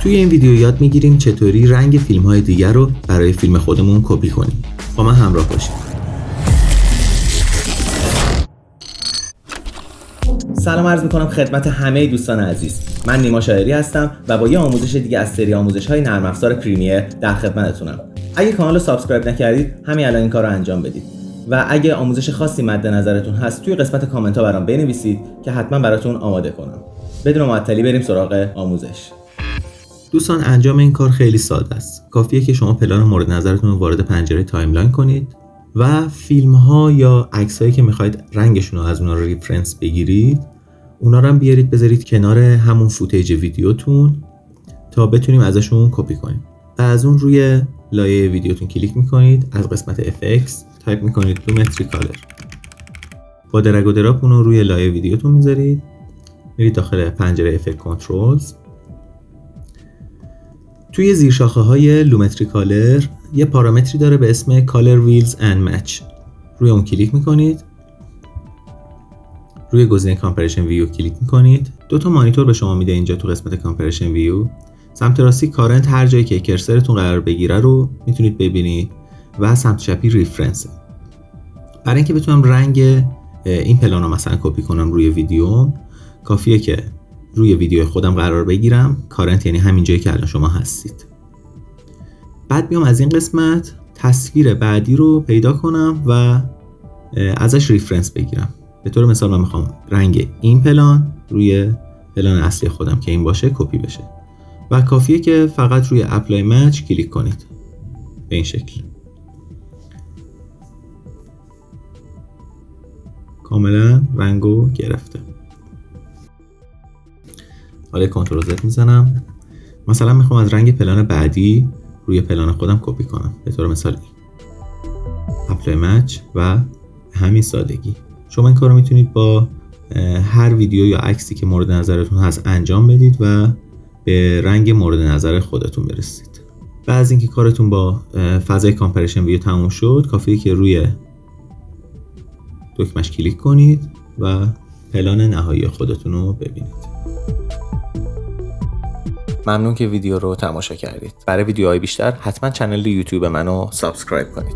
توی این ویدیو یاد میگیریم چطوری رنگ فیلم‌های دیگر رو برای فیلم خودمون کپی کنیم. با من همراه باشید. سلام عرض میکنم خدمت همه دوستان عزیز. من نیما شاعری هستم و با یه آموزش دیگه از سری آموزش‌های نرم افزار پریمیر در خدمتتونم. اگه کانال رو سابسکرایب نکردید، همین الان این کار رو انجام بدید. و اگه آموزش خاصی مد نظرتون هست، توی قسمت کامنت‌ها برام بنویسید که حتما براتون آماده کنم. بدون معطلی بریم سراغ آموزش. دوستان، انجام این کار خیلی ساده است. کافیه که شما پلان مورد نظرتون رو وارد پنجره تایملاین کنید و فیلم‌ها یا عکسایی که می‌خواید رنگشون رو از اونها رو ریفرنس بگیرید، اونا رو هم بیارید بذارید کنار همون فوتیج ویدیوتون تا بتونیم ازشون کپی کنیم. و از اون روی لایه ویدیوتون کلیک می‌کنید، از قسمت FX تایپ می‌کنید لومتری کالر. با درگ و دراپ اون رو روی لایه ویدیوتون می‌ذارید، میرید داخل پنجره افکت کنترلز. توی زیر شاخه های لومتری کالر یه پارامتری داره به اسم کالر ویلز اند مچ. روی اون کلیک میکنید، روی گزینه کامپریشن ویو کلیک میکنید. دو تا مانیتور به شما میده اینجا تو قسمت کامپریشن ویو. سمت راستی کارنت، هر جایی که کرسرتون قرار بگیره رو میتونید ببینید و سمت چپی ریفرنس. برای اینکه بتونم رنگ این پلان رو مثلا کپی کنم روی ویدیو، کافیه که روی ویدیو خودم قرار بگیرم. کارنت یعنی همین جایی که الان شما هستید. بعد بیام از این قسمت تصویر بعدی رو پیدا کنم و ازش ریفرنس بگیرم. به طور مثال من میخوام رنگ این پلان روی پلان اصلی خودم که این باشه کپی بشه و کافیه که فقط روی اپلای مچ کلیک کنید به این شکل. کاملا رنگو گرفته. حالا کنترل زد میزنم. مثلا میخوام از رنگ پلان بعدی روی پلان خودم کپی کنم. به طور مثال این اپلای مچ و همین سادگی. شما این کار رو میتونید با هر ویدیو یا عکسی که مورد نظرتون هست انجام بدید و به رنگ مورد نظر خودتون برسید. بعد از اینکه کارتون با فضای کامپریشن ویو تموم شد، کافیه که روی دکمه‌اش کلیک کنید و پلان نهایی خودتون رو ببینید. ممنون که ویدیو رو تماشا کردید. برای ویدیوهای بیشتر حتما کانال یوتیوب منو سابسکرایب کنید.